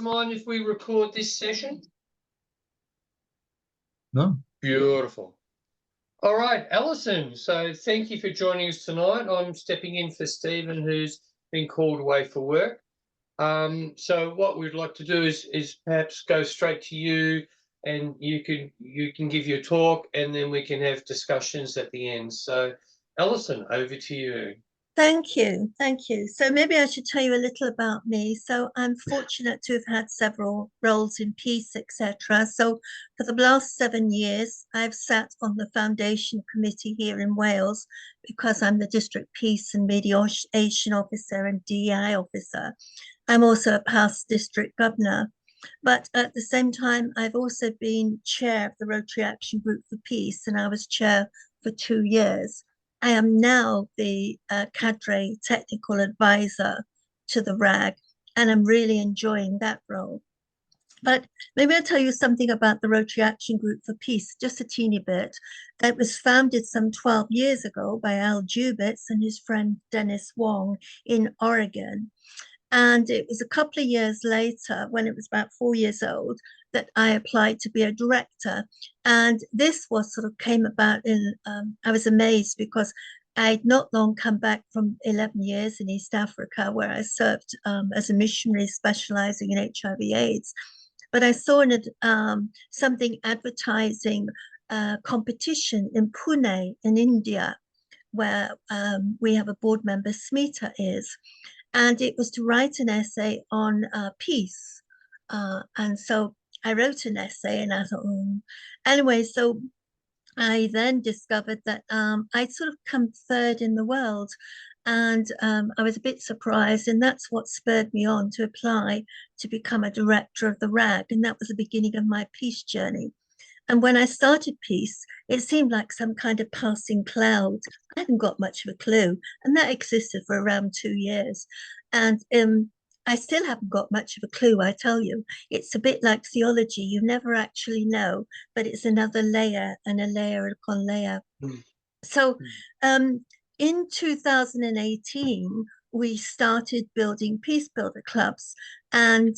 Mind if we record this session? No. Beautiful. All right, Alison, so thank you for joining us tonight. I'm stepping in for Stephen, who's been called away for work. So what we'd like to do is perhaps go straight to you, and you can give your talk, and then we can have discussions at the end. So Alison, over to you. Thank you. Thank you. So maybe I should tell you a little about me. So I'm fortunate to have had several roles in peace, etc. So for the last 7 years, I've sat on the foundation committee here in Wales because I'm the district peace and mediation officer and DI officer. I'm also a past district governor. But at the same time, I've also been chair of the Rotary Action Group for Peace, and I was chair for 2 years. I am now the cadre technical advisor to the RAG, and I'm really enjoying that role. But maybe I'll tell you something about the Rotary Action Group for Peace, just a teeny bit. That was founded some 12 years ago by Al Jubitz and his friend Dennis Wong in Oregon. And it was a couple of years later, when it was about 4 years old, that I applied to be a director. And this was sort of came about in, I was amazed because I'd not long come back from 11 years in East Africa, where I served as a missionary specializing in HIV/AIDS. But I saw in it something advertising competition in Pune in India, where we have a board member, Smita is. And it was to write an essay on peace. And so I wrote an essay and I thought, anyway, so I then discovered that I'd sort of come third in the world. And I was a bit surprised. And that's what spurred me on to apply to become a director of the RAG. And that was the beginning of my peace journey. And when I started peace, it seemed like some kind of passing cloud. I hadn't got much of a clue. And that existed for around 2 years. And I still haven't got much of a clue, I tell you. It's a bit like theology. You never actually know, but it's another layer and a layer upon layer. So in 2018, we started building Peacebuilder clubs. And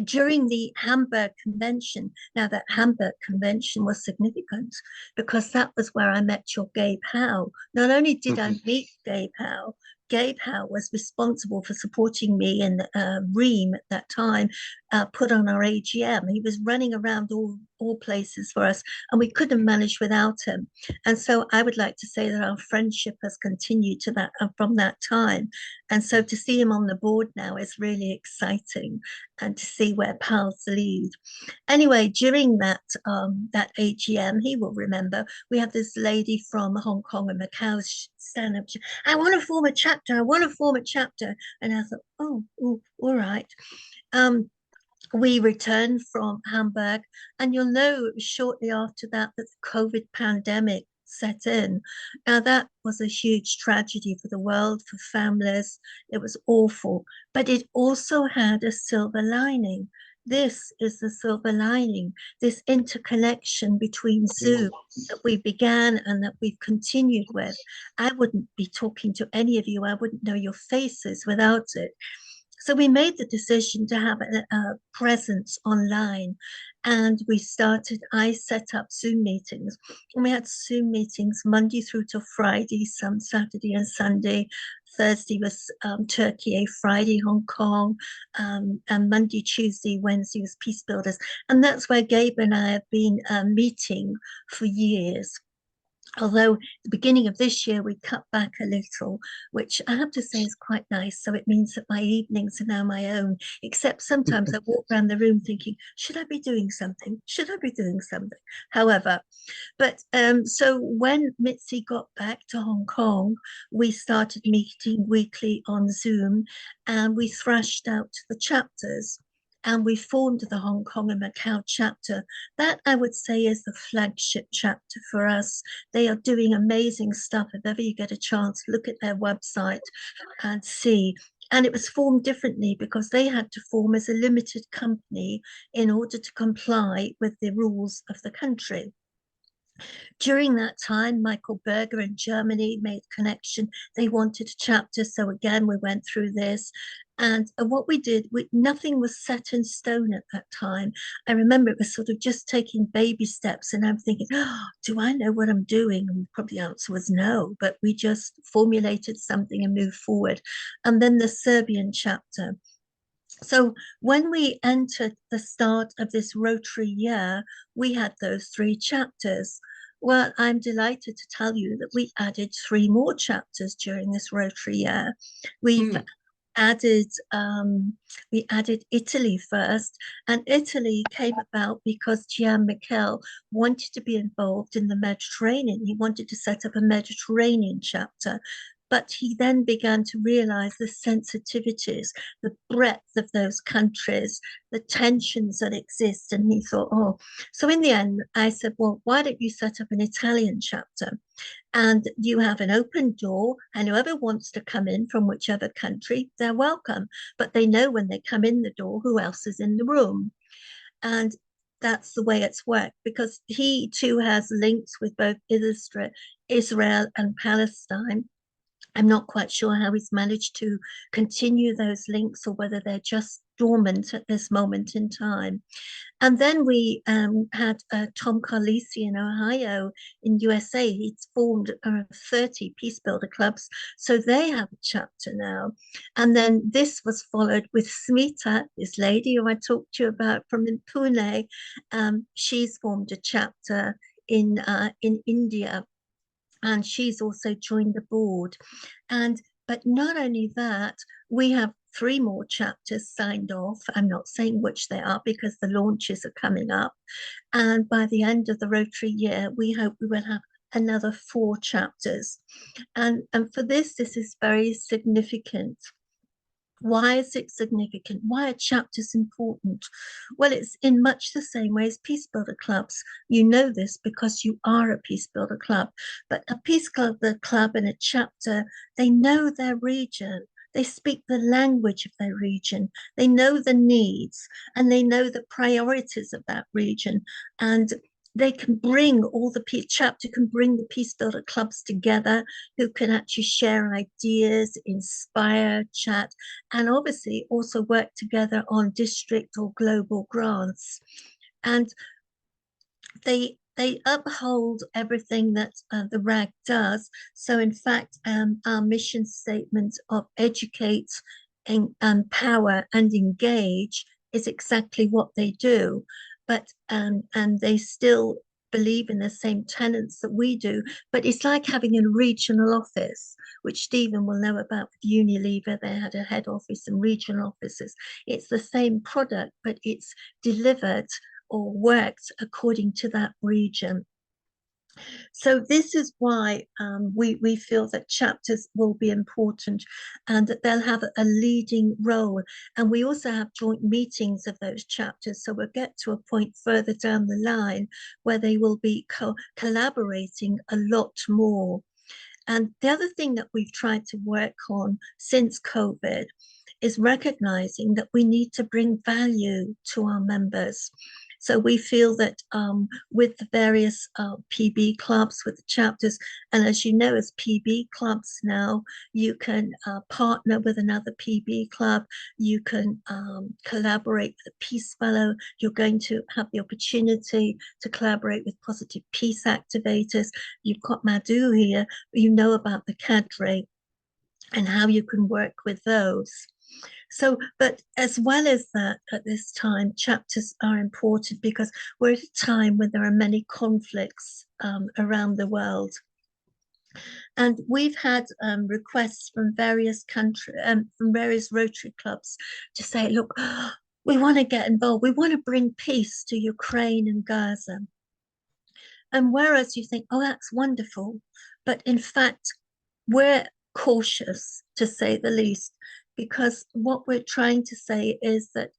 during the Hamburg Convention, now that Hamburg Convention was significant because that was where I met your Gabe Howe. Not only did I meet Gabe Howe was responsible for supporting me in RECM at that time, put on our AGM. He was running around all places for us, and we couldn't manage without him. And so I would like to say that our friendship has continued to that from that time. And so to see him on the board now is really exciting, and to see where paths lead. Anyway, during that AGM, he will remember, we have this lady from Hong Kong and Macau stand up, I want to form a chapter, I want to form a chapter. And I thought, oh, all right. We returned from Hamburg, and you'll know it was shortly after that that the COVID pandemic set in. Now, that was a huge tragedy for the world, for families. It was awful, but it also had a silver lining. This is the silver lining, this interconnection between Zoom that we began and that we've continued with. I wouldn't be talking to any of you. I wouldn't know your faces without it. So we made the decision to have a presence online, and I set up Zoom meetings, and we had Zoom meetings Monday through to Friday, some Saturday and Sunday. Thursday was Turkey, Friday, Hong Kong, and Monday, Tuesday, Wednesday was Peacebuilders. And that's where Gabe and I have been meeting for years. Although at the beginning of this year, we cut back a little, which I have to say is quite nice. So it means that my evenings are now my own, except sometimes I walk around the room thinking, should I be doing something? Should I be doing something? However, but so when Mitzi got back to Hong Kong, we started meeting weekly on Zoom, and we thrashed out the chapters. And we formed the Hong Kong and Macau chapter. That, I would say, is the flagship chapter for us. They are doing amazing stuff. If ever you get a chance, look at their website and see. And it was formed differently because they had to form as a limited company in order to comply with the rules of the country. During that time, Michael Berger in Germany made connection. They wanted a chapter. So again, we went through this. And what we did, nothing was set in stone at that time. I remember it was sort of just taking baby steps. And I'm thinking, oh, do I know what I'm doing? And probably the answer was no, but we just formulated something and moved forward. And then the Serbian chapter. So when we entered the start of this Rotary year, we had those 3 chapters. Well, I'm delighted to tell you that we added 3 more chapters during this Rotary year. We've added we added Italy first, and Italy came about because Gian Michel wanted to be involved in the Mediterranean. He wanted to set up a Mediterranean chapter, but he then began to realize the sensitivities, the breadth of those countries, the tensions that exist. And he thought, oh, so in the end, I said, well, why don't you set up an Italian chapter? And you have an open door, and whoever wants to come in from whichever country, they're welcome. But they know when they come in the door who else is in the room. And that's the way it's worked, because he too has links with both Israel and Palestine. I'm not quite sure how he's managed to continue those links or whether they're just dormant at this moment in time. And then we had Tom Carlisi in Ohio, in USA. He's formed 30 Peace Builder clubs. So they have a chapter now. And then this was followed with Smita, this lady who I talked to you about from Pune. She's formed a chapter in India, and she's also joined the board. And but not only that, we have 3 more chapters signed off. I'm not saying which they are because the launches are coming up. And by the end of the Rotary year, we hope we will have another 4 chapters. And for this is very significant. Why is it significant? Why are chapters important? Well, it's in much the same way as Peace Builder clubs. You know this because you are a Peace Builder club. But a Peace Builder club and a chapter, they know their region. They speak the language of their region. They know the needs, and they know the priorities of that region. And they can bring chapter can bring the Peace Builder clubs together, who can actually share ideas, inspire, chat, and obviously also work together on district or global grants. And they uphold everything that the RAG does. So in fact, our mission statement of educate, empower, and engage is exactly what they do. But and they still believe in the same tenets that we do, but it's like having a regional office, which Stephen will know about with Unilever. They had a head office and regional offices. It's the same product, but it's delivered or worked according to that region. So this is why we feel that chapters will be important and that they'll have a leading role. And we also have joint meetings of those chapters. So we'll get to a point further down the line where they will be collaborating a lot more. And the other thing that we've tried to work on since COVID is recognizing that we need to bring value to our members. So we feel that with the various PB clubs, with the chapters, and as you know, as PB clubs now, you can partner with another PB club, you can collaborate with a Peace Fellow, you're going to have the opportunity to collaborate with positive peace activators. You've got Madhu here, you know about the cadre and how you can work with those. So, but as well as that, at this time, chapters are important because we're at a time when there are many conflicts around the world. And we've had requests from various countries, from various Rotary clubs to say, look, we want to get involved. We want to bring peace to Ukraine and Gaza. And whereas you think, oh, that's wonderful, but in fact, we're cautious, to say the least, because what we're trying to say is that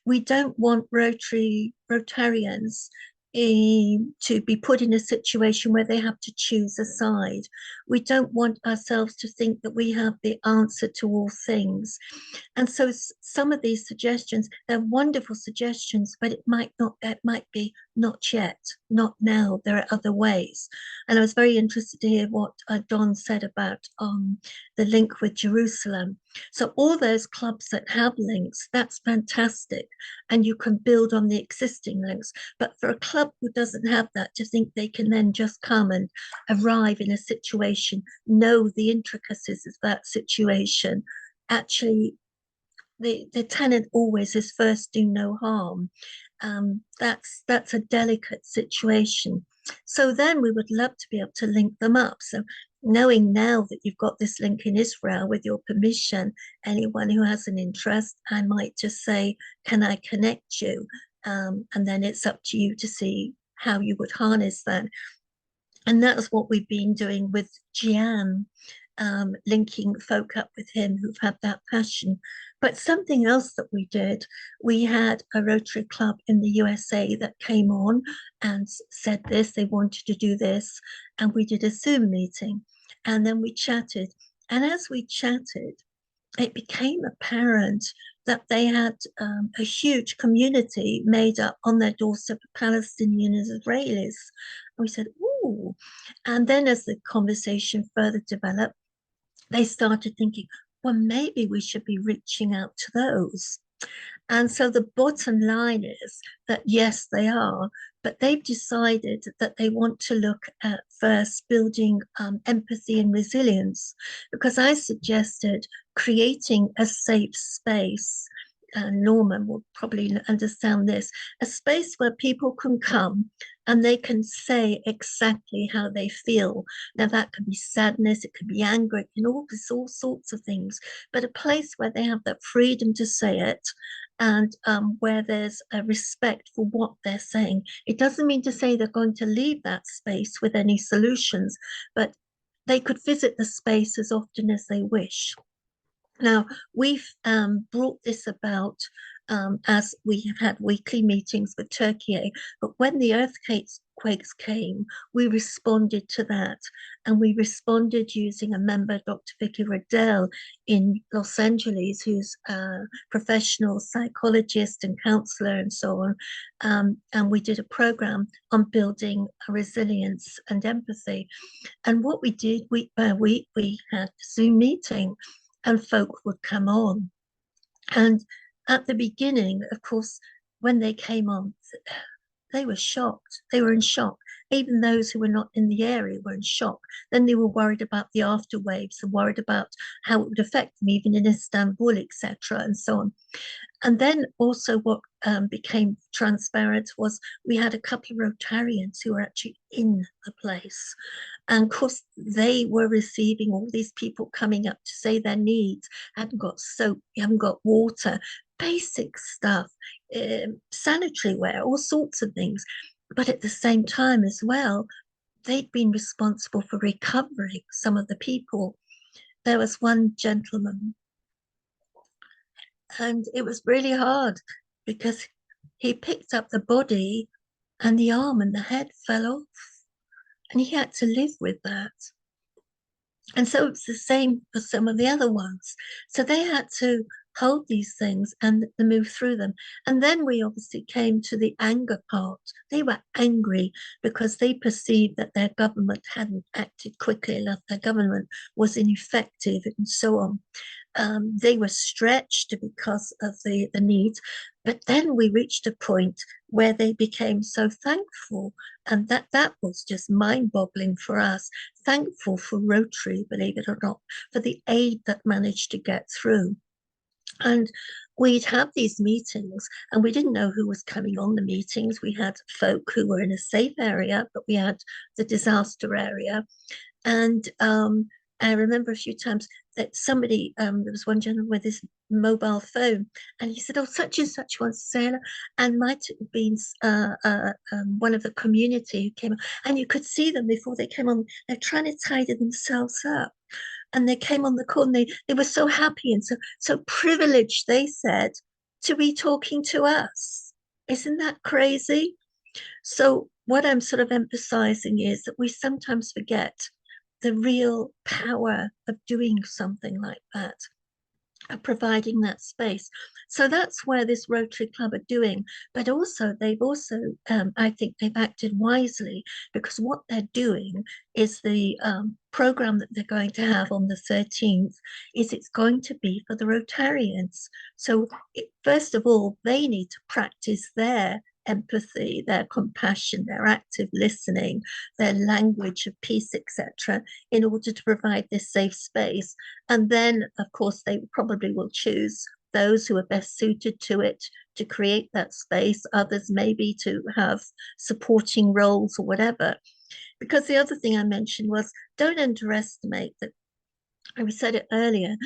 we don't want Rotarians to be put in a situation where they have to choose a side. We don't want ourselves to think that we have the answer to all things. And so some of these suggestions, they're wonderful suggestions, but it might be not yet, not now. There are other ways. And I was very interested to hear what Don said about the link with Jerusalem. So all those clubs that have links, that's fantastic. And you can build on the existing links. But for a club who doesn't have that, to think they can then just come and arrive in a situation, know the intricacies of that situation, actually the tenant always is first, do no harm. That's a delicate situation. So then we would love to be able to link them up. So knowing now that you've got this link in Israel, with your permission, anyone who has an interest, I might just say, can I connect you? And then it's up to you to see how you would harness that. And that's what we've been doing with Gian, linking folk up with him who've had that passion. But something else that we did, we had a Rotary Club in the USA that came on and said this, they wanted to do this. And we did a Zoom meeting and then we chatted. And as we chatted, it became apparent that they had a huge community made up on their doorstep of Palestinian and Israelis. And we said, ooh. And then as the conversation further developed, they started thinking, well, maybe we should be reaching out to those. And so the bottom line is that yes, they are, but they've decided that they want to look at first building empathy and resilience, because I suggested creating a safe space. Norman will probably understand this, a space where people can come and they can say exactly how they feel. Now that can be sadness, it can be anger, it can all sorts of things, but a place where they have that freedom to say it, and where there's a respect for what they're saying. It doesn't mean to say they're going to leave that space with any solutions, but they could visit the space as often as they wish. Now, we've brought this about as we have had weekly meetings with Turkey, but when the earthquakes came, we responded to that, and we responded using a member, Dr. Vicky Riddell in Los Angeles, who's a professional psychologist and counselor and so on, and we did a program on building resilience and empathy. And what we did, week by week, we had a Zoom meeting, and folk would come on. And at the beginning, of course, when they came on, they were shocked. They were in shock. Even those who were not in the area were in shock. Then they were worried about the afterwaves and worried about how it would affect them, even in Istanbul, etc., and so on. And then also what became transparent was we had a couple of Rotarians who were actually in the place. And of course, they were receiving all these people coming up to say their needs, hadn't got soap, haven't got water, basic stuff, sanitary ware, all sorts of things. But at the same time as well, they'd been responsible for recovering some of the people. There was one gentleman, and it was really hard because he picked up the body and the arm and the head fell off, and he had to live with that. And so it's the same for some of the other ones. So they had to hold these things and move through them. And then we obviously came to the anger part. They were angry because they perceived that their government hadn't acted quickly enough, their government was ineffective, and so on. They were stretched because of the needs. But then we reached a point where they became so thankful, and that was just mind-boggling for us. Thankful for Rotary, believe it or not, for the aid that managed to get through. And we'd have these meetings, and we didn't know who was coming on the meetings. We had folk who were in a safe area, but we had the disaster area. And I remember a few times that somebody, there was one gentleman with his mobile phone, and he said, oh, such and such wants to say hello, and might have been one of the community who came on, and you could see them before they came on, they're trying to tidy themselves up. And they came on the call, and they were so happy and so privileged, they said, to be talking to us. Isn't that crazy? So what I'm sort of emphasizing is that we sometimes forget the real power of doing something like that, providing that space. So that's where this Rotary Club are doing. But also, they've also, I think they've acted wisely, because what they're doing is the program that they're going to have on the 13th is it's going to be for the Rotarians. So first of all, they need to practice their empathy, their compassion, their active listening, their language of peace, etc., in order to provide this safe space. And then, of course, they probably will choose those who are best suited to it to create that space, others maybe to have supporting roles or whatever. Because the other thing I mentioned was, don't underestimate that. I said it earlier.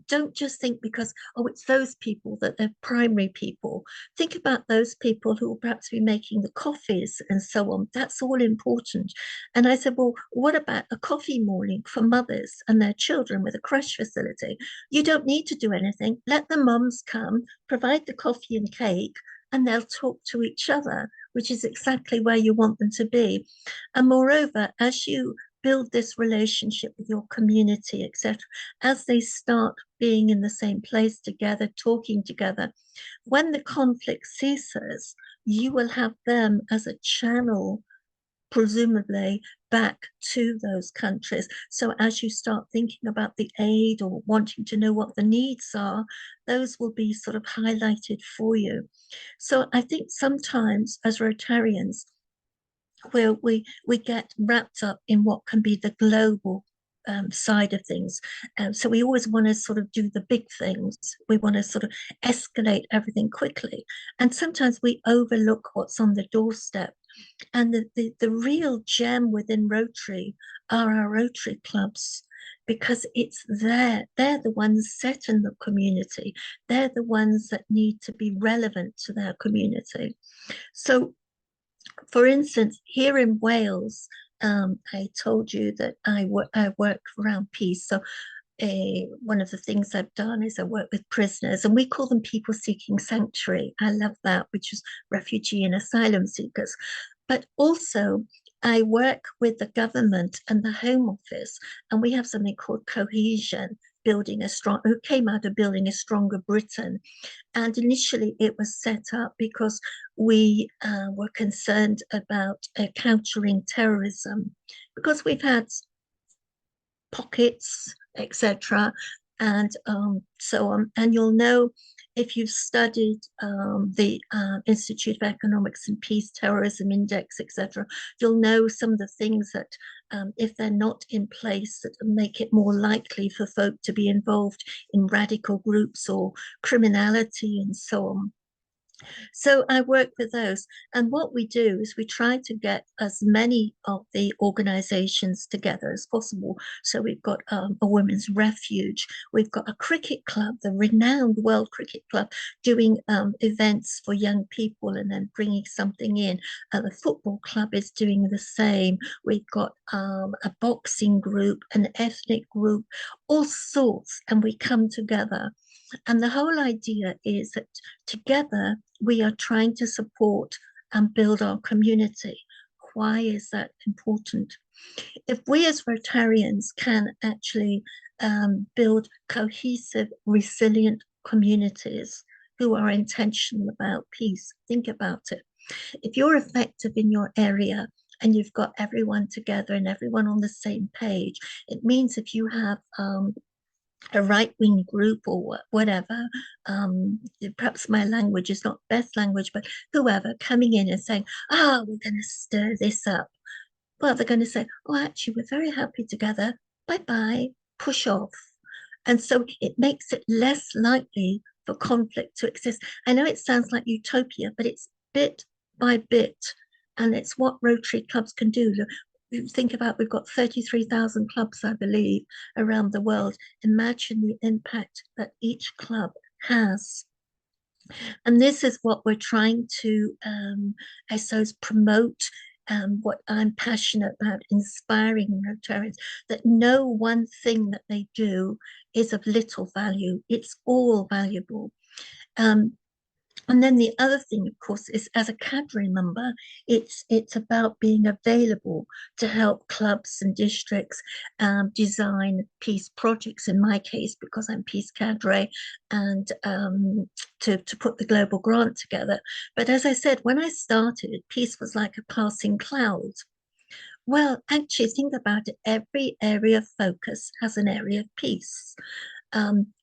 Don't just think because, oh, it's those people that they're primary people. Think about those people who will perhaps be making the coffees and so on. That's all important. And I said, well, what about a coffee morning for mothers and their children with a creche facility? You don't need to do anything. Let the mums come, provide the coffee and cake, and they'll talk to each other, which is exactly where you want them to be. And moreover, as you build this relationship with your community, etc., as they start being in the same place together, talking together, when the conflict ceases, you will have them as a channel, presumably, back to those countries. So as you start thinking about the aid or wanting to know what the needs are, those will be sort of highlighted for you. So I think sometimes as Rotarians, where we get wrapped up in what can be the global side of things. So we always want to sort of do the big things. We want to sort of escalate everything quickly. And sometimes we overlook what's on the doorstep. And the real gem within Rotary are our Rotary clubs, because it's there. They're the ones set in the community. They're the ones that need to be relevant to their community. So for instance, here in Wales, I told you that I work around peace. So one of the things I've done is I work with prisoners, and we call them people seeking sanctuary. I love that, which is refugee and asylum seekers. But also, I work with the government and the Home Office, and we have something called cohesion, who came out of building a stronger Britain. And initially it was set up because we were concerned about countering terrorism, because we've had pockets, etc., and so on. And you'll know, if you've studied the Institute of Economics and Peace, Terrorism Index, etc., you'll know some of the things that, if they're not in place, that make it more likely for folk to be involved in radical groups or criminality and so on. So I work with those. And what we do is we try to get as many of the organizations together as possible. So we've got a women's refuge. We've got a cricket club, the renowned World Cricket Club, doing events for young people and then bringing something in. The football club is doing the same. We've got a boxing group, an ethnic group, all sorts, and we come together. And the whole idea is that together we are trying to support and build our community. Why is that important? If we as Rotarians can actually build cohesive, resilient communities who are intentional about peace, think about it. If you're effective in your area and you've got everyone together and everyone on the same page, it means if you have a right-wing group or whatever, perhaps my language is not best language, but whoever coming in and saying, we're going to stir this up. Well, they're going to say, oh, actually, we're very happy together. Bye-bye, push off. And so it makes it less likely for conflict to exist. I know it sounds like utopia, but it's bit by bit. And it's what Rotary clubs can do. Think about, we've got 33,000 clubs, I believe, around the world. Imagine the impact that each club has. And this is what we're trying to, I suppose, promote. What I'm passionate about, inspiring Rotarians, that no one thing that they do is of little value. It's all valuable. And then the other thing, of course, is as a cadre member, it's about being available to help clubs and districts design peace projects. In my case, because I'm peace cadre, and to put the global grant together. But as I said, when I started, peace was like a passing cloud. Well, actually, think about it. Every area of focus has an area of peace.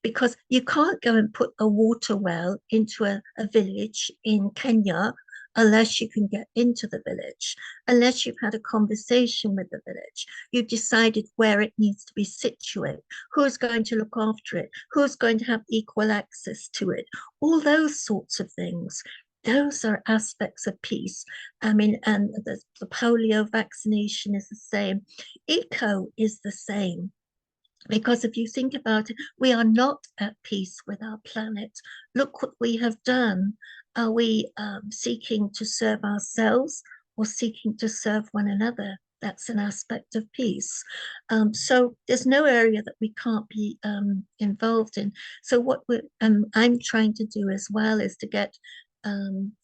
Because you can't go and put a water well into a village in Kenya unless you can get into the village, unless you've had a conversation with the village, you've decided where it needs to be situated, who's going to look after it, who's going to have equal access to it, all those sorts of things. Those are aspects of peace. I mean, and the polio vaccination is the same. Eco is the same. Because if you think about it, we are not at peace with our planet. Look what we have done. Are we seeking to serve ourselves or seeking to serve one another? That's an aspect of peace. So there's no area that we can't be involved in. So what I'm trying to do as well is to get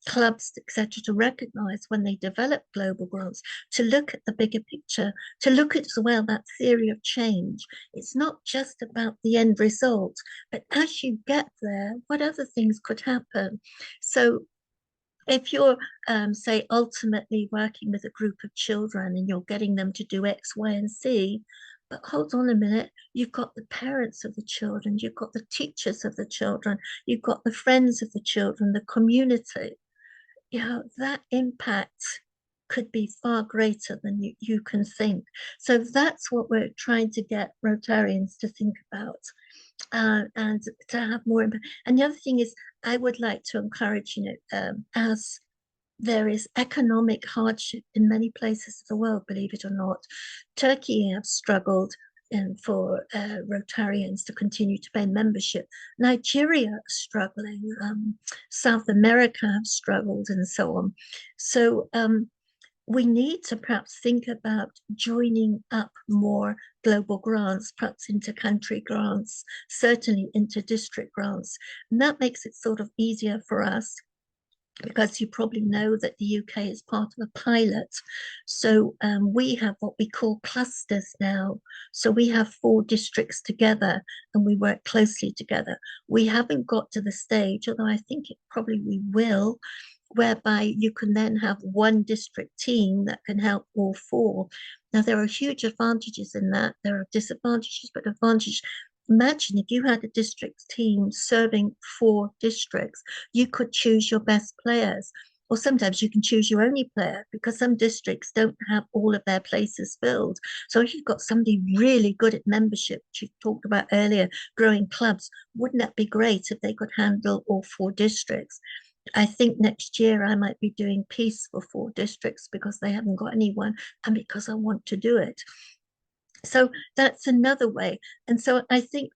clubs, etc., to recognize when they develop global grants, to look at the bigger picture, to look at as well that theory of change. It's not just about the end result, but as you get there, what other things could happen? So if you're, say, ultimately working with a group of children and you're getting them to do X, Y, and Z, but hold on a minute, you've got the parents of the children, you've got the teachers of the children, you've got the friends of the children, the community. You know, that impact could be far greater than you can think. So that's what we're trying to get Rotarians to think about. And to have more impact. And the other thing is, I would like to encourage, as there is economic hardship in many places of the world, believe it or not. Turkey have struggled for Rotarians to continue to pay membership. Nigeria are struggling. South America have struggled, and so on. So we need to perhaps think about joining up more global grants, perhaps inter-country grants, certainly inter-district grants. And that makes it sort of easier for us, because you probably know that the UK is part of a pilot. So we have what we call clusters now. So we have 4 districts together and we work closely together. We haven't got to the stage, although I think it probably we will, whereby you can then have one district team that can help all 4. Now, there are huge advantages in that. There are disadvantages, but advantages. Imagine if you had a district team serving 4 districts, you could choose your best players. Or sometimes you can choose your only player, because some districts don't have all of their places filled. So if you've got somebody really good at membership, which you talked about earlier, growing clubs, wouldn't that be great if they could handle all 4 districts? I think next year I might be doing peace for 4 districts because they haven't got anyone, and because I want to do it. So that's another way. And so I think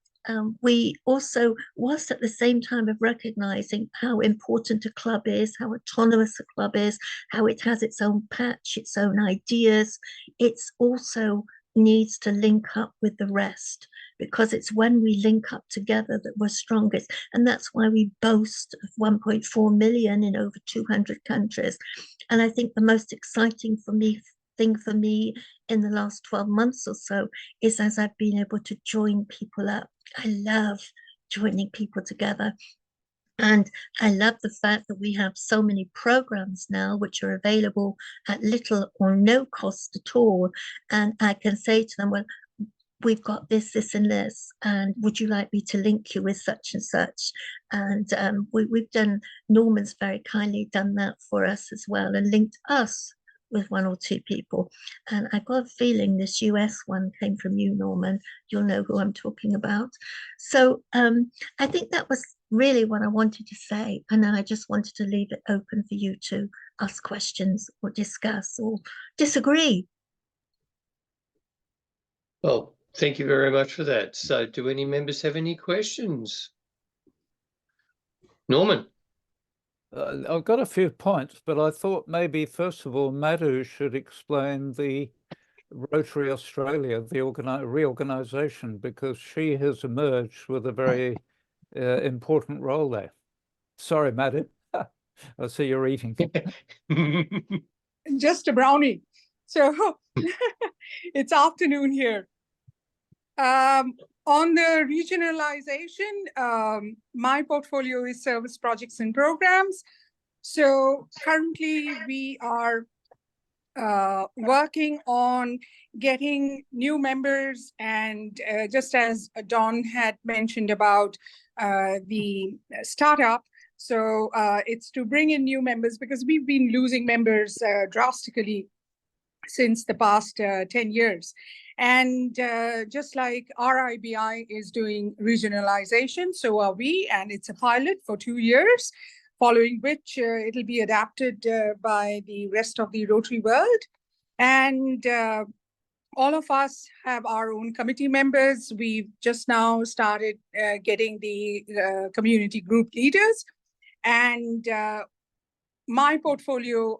we also, whilst at the same time of recognizing how important a club is, how autonomous a club is, how it has its own patch, its own ideas, it's also needs to link up with the rest, because it's when we link up together that we're strongest. And that's why we boast of 1.4 million in over 200 countries. And I think the most exciting thing for me in the last 12 months or so is as I've been able to join people up. I love joining people together. And I love the fact that we have so many programs now which are available at little or no cost at all. And I can say to them, well, we've got this, this, and this, and would you like me to link you with such and such? And we've done, Norman's very kindly done that for us as well, and linked us with 1 or 2 people. And I got a feeling this US one came from you, Norman. You'll know who I'm talking about. So I think that was really what I wanted to say. And then I just wanted to leave it open for you to ask questions or discuss or disagree. Well, thank you very much for that. So do any members have any questions? Norman? I've got a few points, but I thought maybe, first of all, Madhu should explain the Rotary Australia, the reorganisation, because she has emerged with a very important role there. Sorry, Madhu. I see you're eating. Just a brownie. So it's afternoon here. On the regionalization, my portfolio is service projects and programs. So currently we are working on getting new members, and just as Don had mentioned about the startup, so it's to bring in new members because we've been losing members drastically since the past 10 years. And just like RIBI is doing regionalization, so are we, and it's a pilot for 2 years, following which it'll be adapted by the rest of the Rotary world. And all of us have our own committee members. We've just now started getting the community group leaders. And my portfolio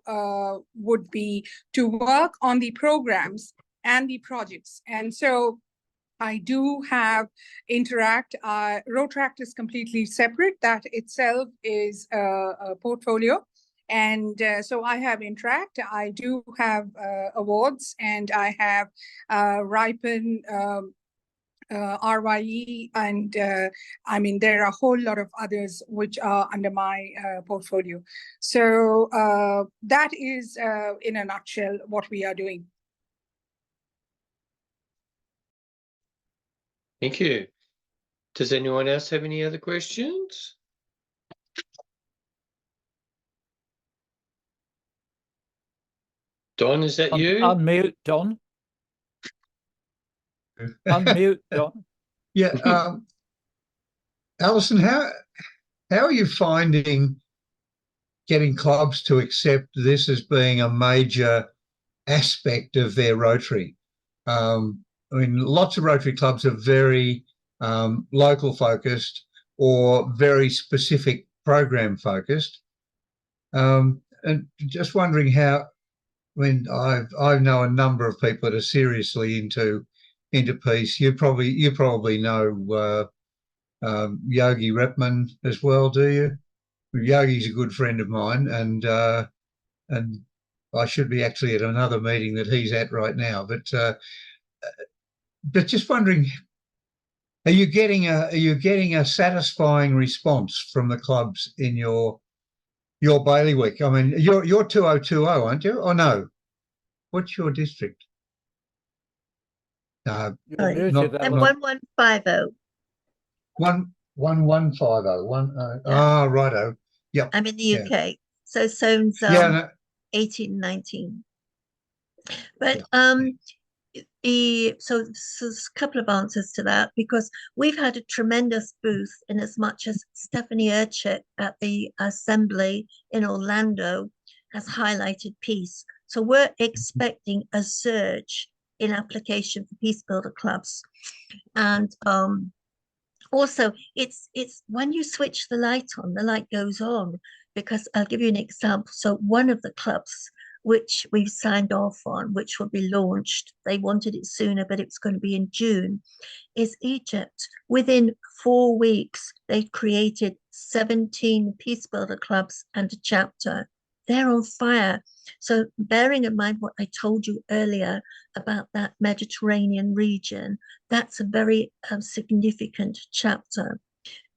would be to work on the programs and the projects. And so I do have Interact. Rotaract is completely separate. That itself is a portfolio. And so I have Interact. I do have awards, and I have Ripen, RYE, and I mean, there are a whole lot of others which are under my portfolio. So that is, in a nutshell, what we are doing. Thank you. Does anyone else have any other questions? Don, is that you? Unmute, Don. Unmute, Don. Yeah, Alison, how are you finding getting clubs to accept this as being a major aspect of their Rotary? I mean, lots of Rotary clubs are very local focused or very specific program focused. And just wondering how, I mean, I know a number of people that are seriously into peace. You probably know Yogi Repman as well, do you? Yogi's a good friend of mine, and I should be actually at another meeting that he's at right now. But just wondering, are you getting a satisfying response from the clubs in your bailiwick? I mean, you're 2020, aren't you? Oh no, what's your district? I'm 1150. 1150. Ah, righto. Yep. I'm in the UK. So Soane's 1819. But so there's a couple of answers to that, because we've had a tremendous boost in as much as Stephanie Urchick at the Assembly in Orlando has highlighted peace. So we're expecting a surge in application for peace builder clubs. And also it's when you switch the light on, the light goes on, because I'll give you an example. So one of the clubs which we've signed off on, which will be launched, they wanted it sooner, but it's going to be in June, is Egypt. Within 4 weeks, they created 17 peace builder clubs and a chapter. They're on fire. So bearing in mind what I told you earlier about that Mediterranean region, that's a very significant chapter.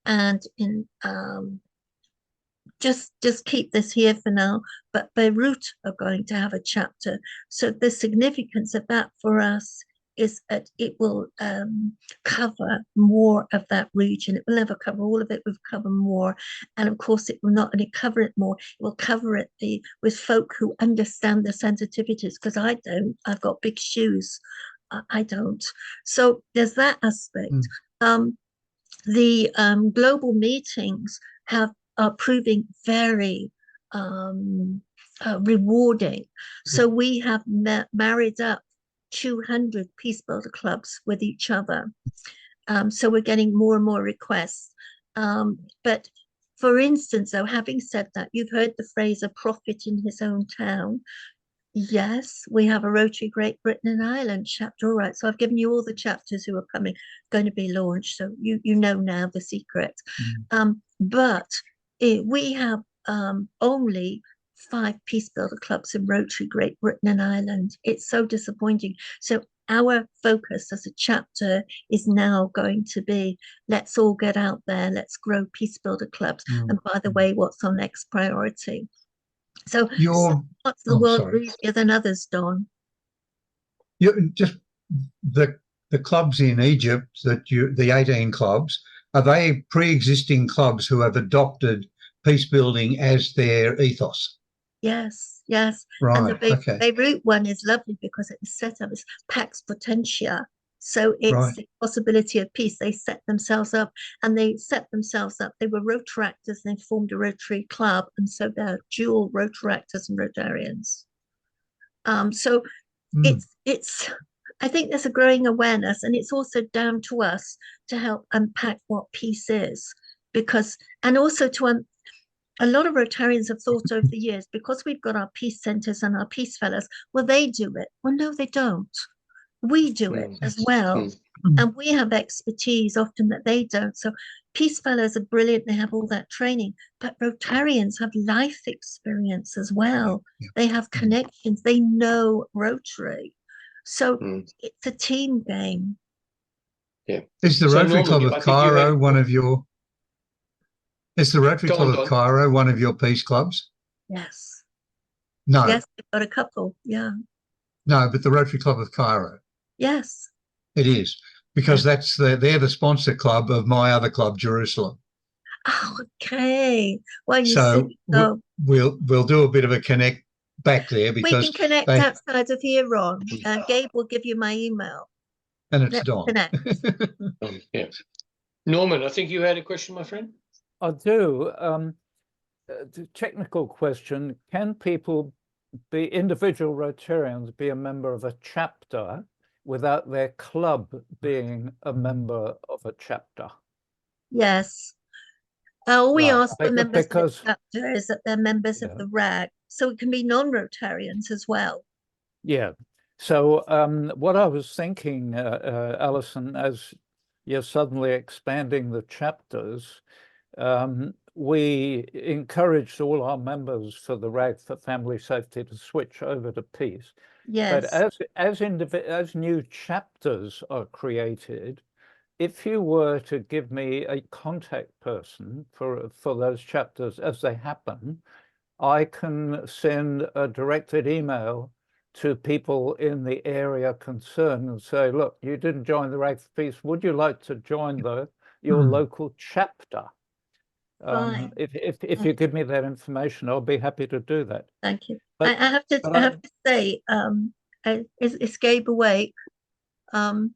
And in just keep this here for now, but Beirut are going to have a chapter. So the significance of that for us is that it will cover more of that region. It will never cover all of it, we'll cover more. And of course, it will not only cover it more, it will cover it with folk who understand the sensitivities, because I don't. I've got big shoes. I don't. So there's that aspect. The global meetings are proving very rewarding. So we have married up 200 peace builder clubs with each other. So we're getting more and more requests. But for instance, though, having said that, you've heard the phrase "a prophet in his own town." Yes, we have a Rotary Great Britain and Ireland chapter. All right, so I've given you all the chapters who are going to be launched. So you know now the secret. But we have only 5 Peace Builder clubs in Rotary, Great Britain and Ireland. It's so disappointing. So our focus as a chapter is now going to be, let's all get out there, let's grow Peace Builder clubs. And by the way, what's our next priority? So some parts of the world are easier than others, Don. Just the clubs in Egypt the 18 clubs, are they pre-existing clubs who have adopted peace building as their ethos? Yes, yes. Right. And the Okay. Beirut one is lovely because it was set up as Pax Potentia. So it's Right. the possibility of peace. They set themselves up and they set themselves up. They were Rotaractors and they formed a Rotary club. And so they're dual Rotaractors and Rotarians. So it's I think there's a growing awareness, and it's also down to us to help unpack what peace is, because, and also to a lot of Rotarians have thought over the years, because we've got our peace centres and our peace fellows, well, they do it. Well, no, they don't. We do it as well. And we have expertise often that they don't. So peace fellows are brilliant. They have all that training, but Rotarians have life experience as well. They have connections. They know Rotary. So it's a team game. Yeah. Is the Rotary Club of Cairo one of your... Is the Rotary Club of Cairo one of your peace clubs? Yes. No. Yes, we've got a couple. Yeah. No, but the Rotary Club of Cairo. Yes. It is, because that's they're the sponsor club of my other club, Jerusalem. Oh, okay. Well, you so see, so we'll do a bit of a connect back there, because we can connect outside of here, Ron. Gabe will give you my email. And it's Don. Yeah. Norman, I think you had a question, my friend. I do. The technical question: can people be individual Rotarians be a member of a chapter without their club being a member of a chapter? Yes. All we ask the members because of the chapter is that they're members of the RAG, so it can be non-Rotarians as well. Yeah. So what I was thinking, Alison, as you're suddenly expanding the chapters, we encouraged all our members for the RAG for Family Safety to switch over to peace. Yes. But as new chapters are created, if you were to give me a contact person for those chapters as they happen, I can send a directed email to people in the area concerned and say, look, you didn't join the RAG for Peace. Would you like to join your local chapter? If you give me that information, I'll be happy to do that. Thank you. But I have to say, is Gabe awake? I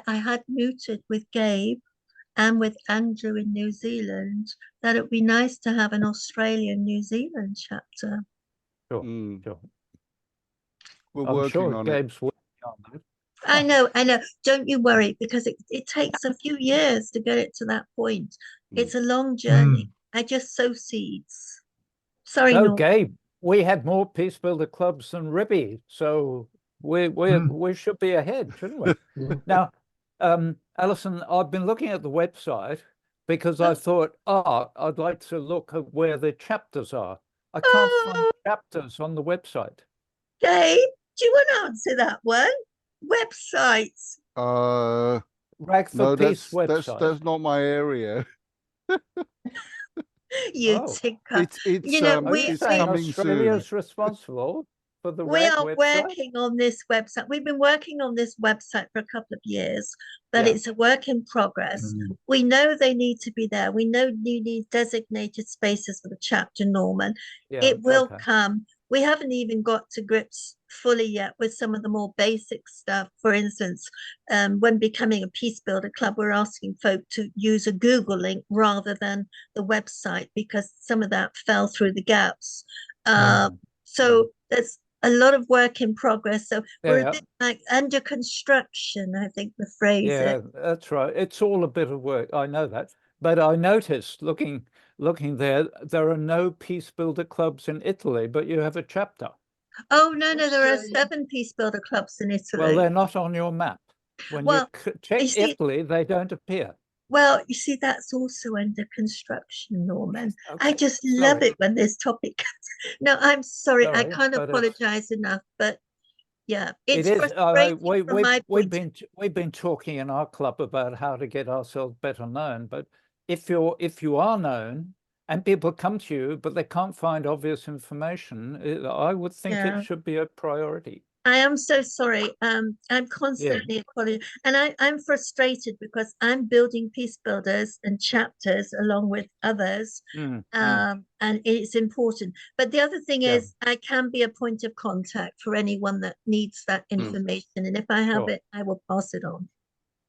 had mooted with Gabe and with Andrew in New Zealand that it'd be nice to have an Australian New Zealand chapter. Sure. We're I'm working sure on Gabe's working on that. I know. Don't you worry, because it takes a few years to get it to that point. It's a long journey. I just sow seeds. Sorry, no, Norm. Gabe, we had more Peace Builder clubs than Ribby, so we should be ahead, shouldn't we? Now, Alison, I've been looking at the website because I thought, I'd like to look at where the chapters are. I can't find chapters on the website. Gabe, do you want to answer that one? Websites. RAG for Peace website. That's not my area. You tinker. It's we coming Australia's soon. responsible for the we RAG are website? working on this website. We've been working on this website for a couple of years, but it's a work in progress. We know they need to be there. We know you need designated spaces for the chapter, Norman. It will come. We haven't even got to grips fully yet with some of the more basic stuff. For instance, when becoming a Peace Builder club, we're asking folk to use a Google link rather than the website, because some of that fell through the gaps. So there's a lot of work in progress. So we're a bit like under construction, I think the phrase is. Yeah, that's right. It's all a bit of work. I know that. But I noticed looking there are no Peace Builder clubs in Italy, but you have a chapter. Oh, no, there are 7 Peace Builder clubs in Italy. Well, they're not on your map. When you check Italy, they don't appear. Well, you see, that's also under construction, Norman. I Okay, just love sorry. it when this topic comes. No, I'm sorry. I Sorry, can't but apologize enough, but yeah, it it's is. frustrating from my We've point. we've been talking in our club about how to get ourselves better known. But if you are known and people come to you, but they can't find obvious information, I would think it Yeah. should be a priority. I am so sorry. I'm constantly apologizing, and I'm frustrated because I'm building peace builders and chapters along with others, and it's important. But the other thing Yeah. is, I can be a point of contact for anyone that needs that information, and if I have Sure. it, I will pass it on.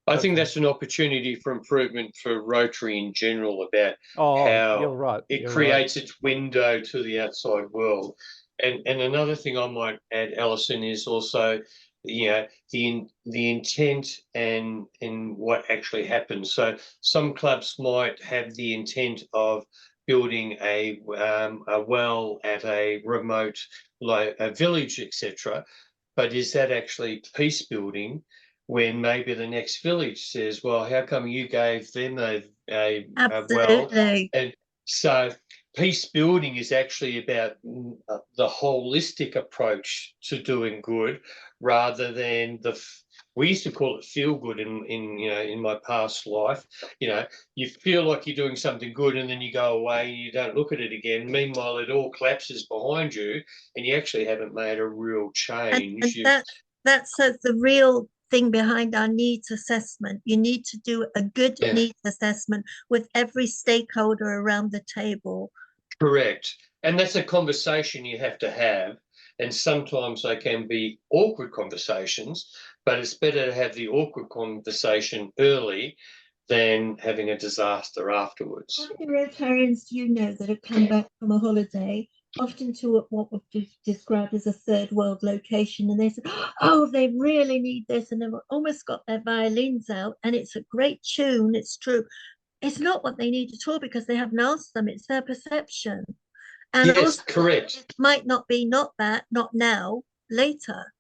I think Okay. that's an opportunity for improvement for Rotary in general about Oh, how you're right. it You're creates its window to the outside world. And another thing I might add, Alison, is also the intent and what actually happens. So some clubs might have the intent of building a well at a remote, like a village, etc. But is that actually peace building? When maybe the next village says, well, how come you gave them a well? Absolutely. And so peace building is actually about the holistic approach to doing good rather than we used to call it feel good in my past life. You feel like you're doing something good and then you go away and you don't look at it again. Meanwhile, it all collapses behind you and you actually haven't made a real change. And that's the real thing behind our needs assessment. You need to do a good needs assessment with every stakeholder around the table. Correct. And that's a conversation you have to have. And sometimes they can be awkward conversations, but it's better to have the awkward conversation early than having a disaster afterwards. How many Rotarians do you know that have come back from a holiday, often to what would be described as a third world location, and they said, oh, they really need this, and they've almost got their violins out, and it's a great tune, it's true. It's not what they need at all because they haven't asked them, it's their perception. And yes, also, correct. it might not be not that, not now, later.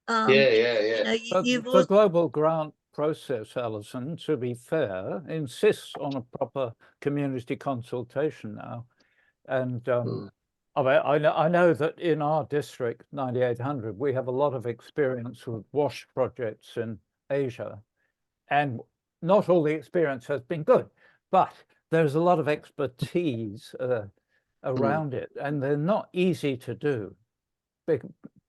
The global grant process, Alison, to be fair, insists on a proper community consultation now. And I know that in our district, 9800, we have a lot of experience with WASH projects in Asia. And not all the experience has been good, but there's a lot of expertise around it, and they're not easy to do.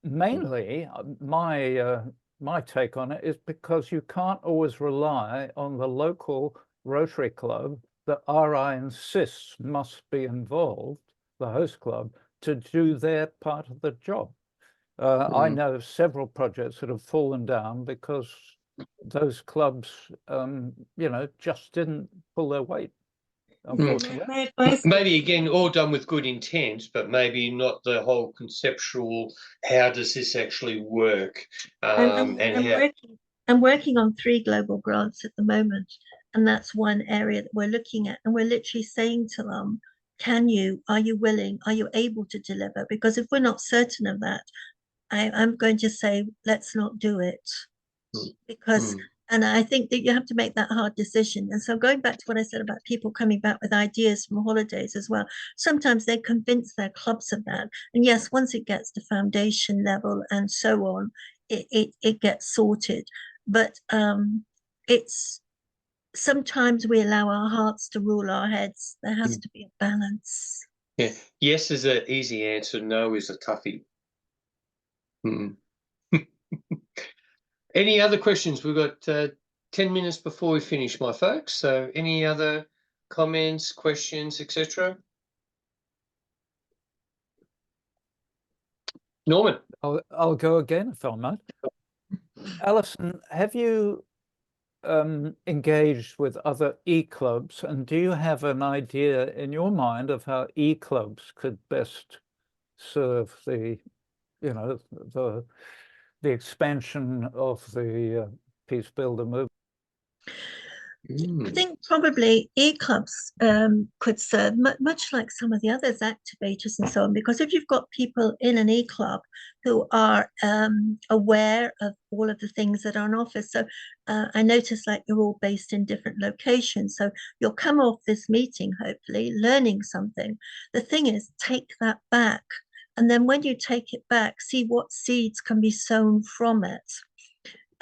Mainly, my take on it is because you can't always rely on the local Rotary club that RI insists must be involved, the host club, to do their part of the job. I know several projects that have fallen down because those clubs, just didn't pull their weight. Maybe again, all done with good intent, but maybe not the whole conceptual. How does this actually work? I'm working on 3 global grants at the moment, and that's one area that we're looking at, and we're literally saying to them, are you willing, are you able to deliver? Because if we're not certain of that, I'm going to say, let's not do it. Because and I think that you have to make that hard decision. And so going back to what I said about people coming back with ideas from holidays as well, sometimes they convince their clubs of that. And yes, once it gets to foundation level and so on, it gets sorted. But it's sometimes we allow our hearts to rule our heads. There has to be a balance. Yeah. Yes is an easy answer. No is a toughie. Any other questions? We've got 10 minutes before we finish, my folks. So any other comments, questions, etc.? Norman. I'll go again if I might. Alison, have you engaged with other E-clubs, and do you have an idea in your mind of how E-clubs could best serve the expansion of the Peacebuilder movement? I think probably e-clubs could serve much like some of the others, activators and so on, because if you've got people in an e-club who are aware of all of the things that are on offer. So I notice like you're all based in different locations. So you'll come off this meeting, hopefully, learning something. The thing is, take that back. And then when you take it back, see what seeds can be sown from it.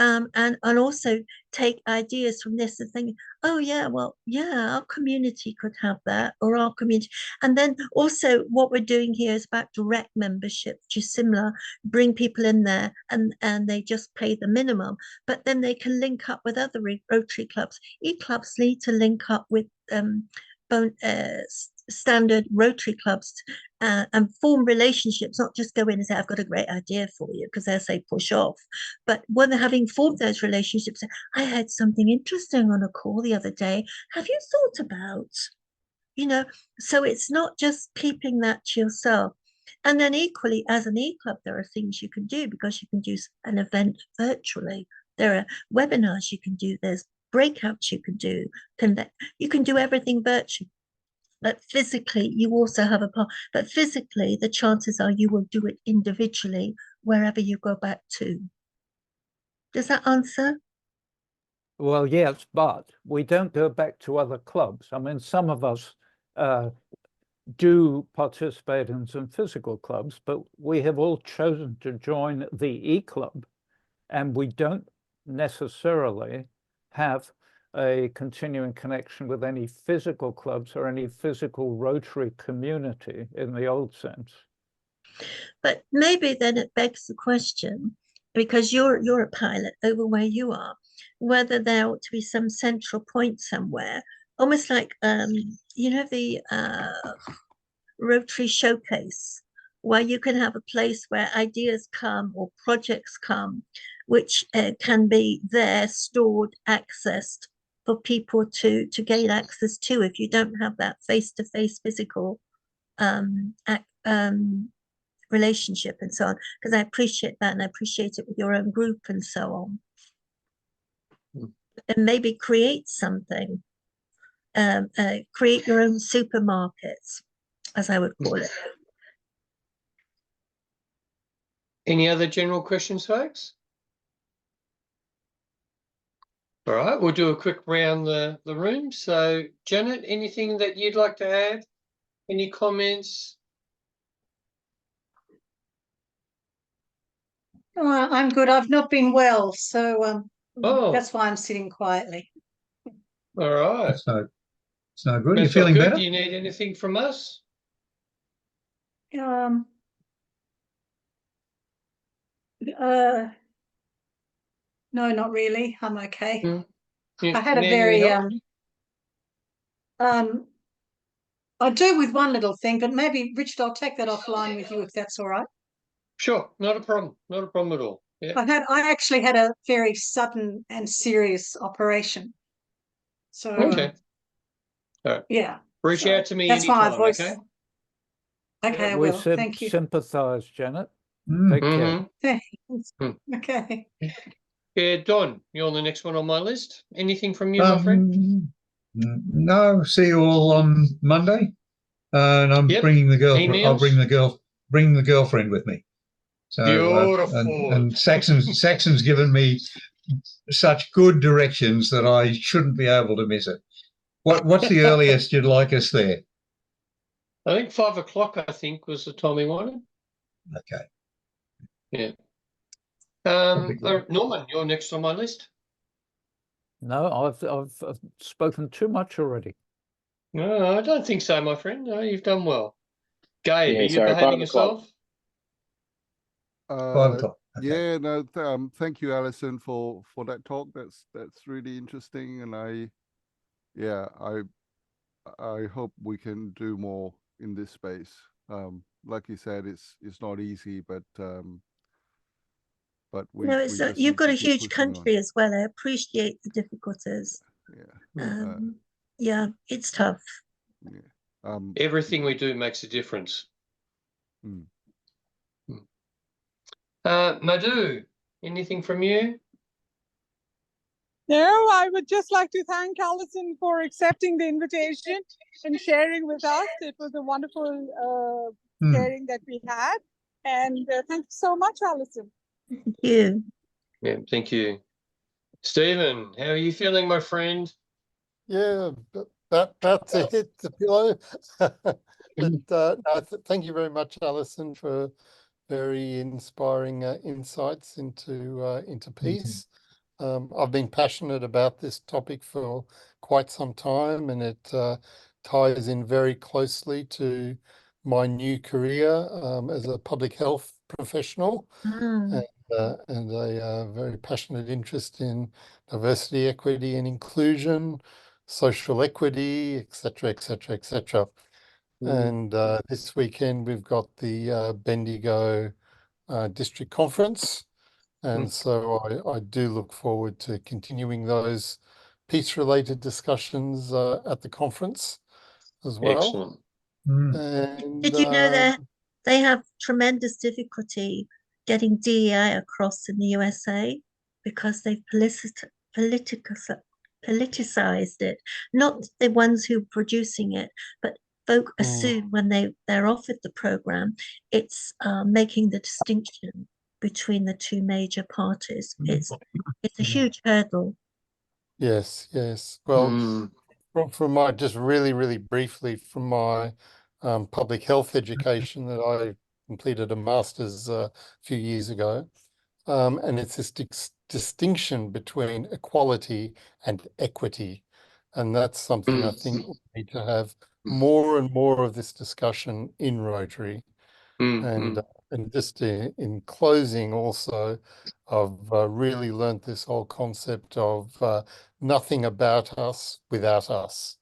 And also take ideas from this and think, oh yeah, well, yeah, our community could have that, or our community. And then also what we're doing here is back to REC membership, which is similar, bring people in there and they just pay the minimum, but then they can link up with other Rotary clubs. E-clubs need to link up with standard Rotary clubs and form relationships, not just go in and say, I've got a great idea for you, because they'll say push off. But when they're having formed those relationships, I had something interesting on a call the other day. Have you thought about, so it's not just keeping that to yourself. And then equally, as an e-club, there are things you can do, because you can do an event virtually. There are webinars you can do. There's breakouts you can do. You can do everything virtually. But physically, you also have a part. But physically, the chances are you will do it individually wherever you go back to. Does that answer? Well, yes, but we don't go back to other clubs. I mean, some of us do participate in some physical clubs, but we have all chosen to join the E-Club, and we don't necessarily have a continuing connection with any physical clubs or any physical Rotary community in the old sense. But maybe then it begs the question, because you're a pilot over where you are, whether there ought to be some central point somewhere, almost like the Rotary showcase, where you can have a place where ideas come or projects come, which can be there, stored, accessed for people to gain access to, if you don't have that face-to-face physical relationship and so on. Because I appreciate that, and I appreciate it with your own group and so on. And maybe create something, create your own supermarkets, as I would call it. Any other general questions, folks? All right, we'll do a quick round the room. So, Janet, anything that you'd like to add? Any comments? I'm good. I've not been well, so that's why I'm sitting quietly. All right. It's no good. That's You're feeling good. better? Do you need anything from us? No, not really. I'm okay. I had a very I do with one little thing, but maybe Richard, I'll take that offline with you if that's all right. Sure, not a problem. Not a problem at all. Yeah. I actually had a very sudden and serious operation. So okay. All right. Yeah. Reach out to me that's why anytime, my voice. okay? Okay, I We will. Thank you. sympathise, Janet. Mm. Take care. Thanks. Mm. Okay. Yeah, Don, you're on the next one on my list. Anything from you, my friend? No, see you all on Monday, and I'm bringing the girlfriend. Emails? I'll bring the girlfriend with me. So beautiful. And Saxon's given me such good directions that I shouldn't be able to miss it. What's the earliest you'd like us there? I think 5 o'clock, I think, was the time we wanted. Okay. Yeah. Norman, you're next on my list. No, I've spoken too much already. No, I don't think so, my friend. No, you've done well. Gabe, Yeah, are you sorry, behaving 5 o'clock. yourself? 5 o'clock. Okay. Yeah, no, thank you, Alison, for that talk. That's really interesting, and I hope we can do more in this space. Like you said, it's not easy, but we just you've got a need to keep huge pushing country on. as well. I appreciate the difficulties. Yeah. It's tough. Yeah. Everything we do makes a difference. Mm. Madhu, anything from you? No, I would just like to thank Alison for accepting the invitation and sharing with us. It was a wonderful sharing that we had. And thank you so much, Alison. Thank you. Yeah, thank you. Stephen, how are you feeling, my friend? Yeah, that's a hit the pillow. But thank you very much, Alison, for very inspiring insights into peace. I've been passionate about this topic for quite some time, and it ties in very closely to my new career as a public health professional. And a very passionate interest in diversity, equity, and inclusion, social equity, etc., etc., etc. And this weekend we've got the Bendigo District Conference, and so I do look forward to continuing those peace-related discussions at the conference as well. Excellent. And Did you know that they have tremendous difficulty getting DEI across in the USA because they've politicized it? Not the ones who are producing it, but folk assume when they're offered the program, it's making the distinction between the two major parties. It's a huge hurdle. Yes. Well, from my, just really briefly, from my public health education that I completed a master's a few years ago, and it's this distinction between equality and equity, and that's something I think we need to have more and more of this discussion in Rotary. And just in closing, also, I've really learnt this whole concept of nothing about us without us.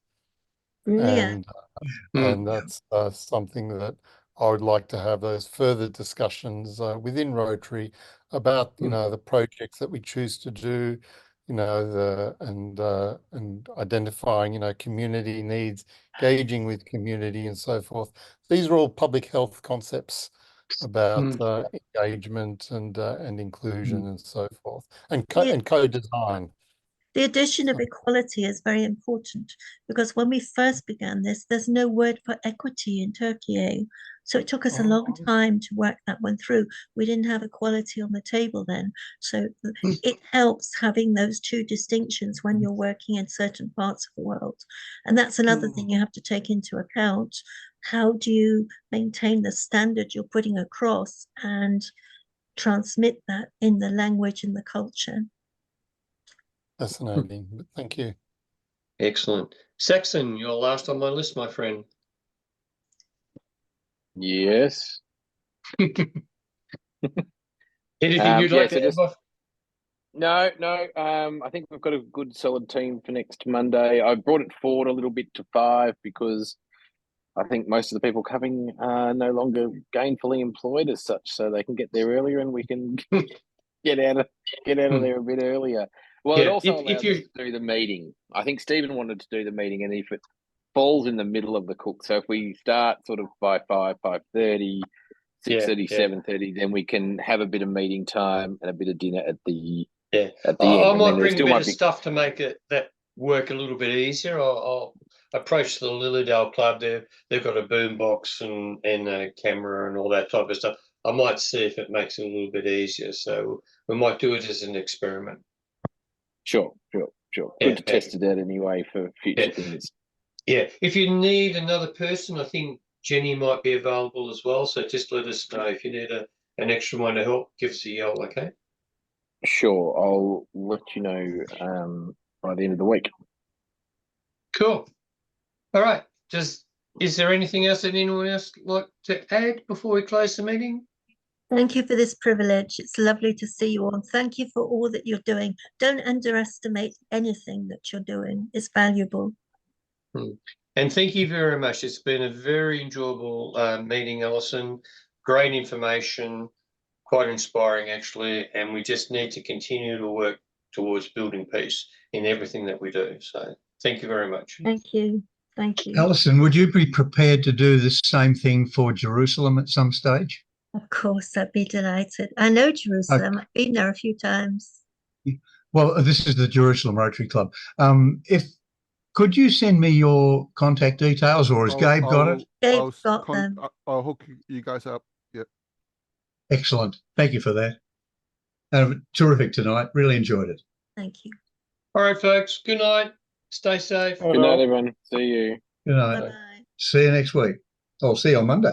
Brilliant. And that's something that I would like to have those further discussions within Rotary about, you know, the projects that we choose to do, you know, and identifying, you know, community needs, engaging with community and so forth. These are all public health concepts about engagement and inclusion and so forth, and co-design. The addition of equality is very important because when we first began this, there's no word for equity in Turkey. So it took us a long time to work that one through. We didn't have equality on the table then. So it helps having those two distinctions when you're working in certain parts of the world. And that's another thing you have to take into account. How do you maintain the standard you're putting across and transmit that in the language and the culture? Fascinating, but thank you. Excellent. Saxon, you're last on my list, my friend. Yes. Anything you'd like to add? No. I think we've got a good solid team for next Monday. I brought it forward a little bit to 5 because I think most of the people coming are no longer gainfully employed as such, so they can get there earlier and we can get out of there a bit earlier. Well, it also allows us to do the meeting. I think Stephen wanted to do the meeting, and if it falls in the middle of the cook, so if we start sort of by 5:30, 6:30, 7:30, then we can have a bit of meeting time and a bit of dinner at the end. I might bring a bit of stuff to make it that work a little bit easier. I'll approach the Lilydale Club. They've got a boom box and a camera and all that type of stuff. I might see if it makes it a little bit easier. So we might do it as an experiment. Sure. Good to test it out anyway for future things. Yeah. If you need another person, I think Jenny might be available as well. So just let us know if you need an extra one to help. Give us a yell, okay? Sure. I'll let you know by the end of the week. Cool. All right. Is there anything else that anyone else would like to add before we close the meeting? Thank you for this privilege. It's lovely to see you all. Thank you for all that you're doing. Don't underestimate anything that you're doing. It's valuable. And thank you very much. It's been a very enjoyable meeting, Alison. Great information, quite inspiring actually. And we just need to continue to work towards building peace in everything that we do. So thank you very much. Thank you. Thank you. Alison, would you be prepared to do the same thing for Jerusalem at some stage? Of course, I'd be delighted. I know Jerusalem. I've been there a few times. Well, this is the Jerusalem Rotary Club. Could you send me your contact details, or has Gabe got it? Gabe's got them. I'll hook you guys up. Yep. Excellent. Thank you for that. Terrific tonight. Really enjoyed it. Thank you. All right, folks. Good night. Stay safe. Good night, everyone. See you. Good night. Bye-bye. See you next week. I'll see you on Monday.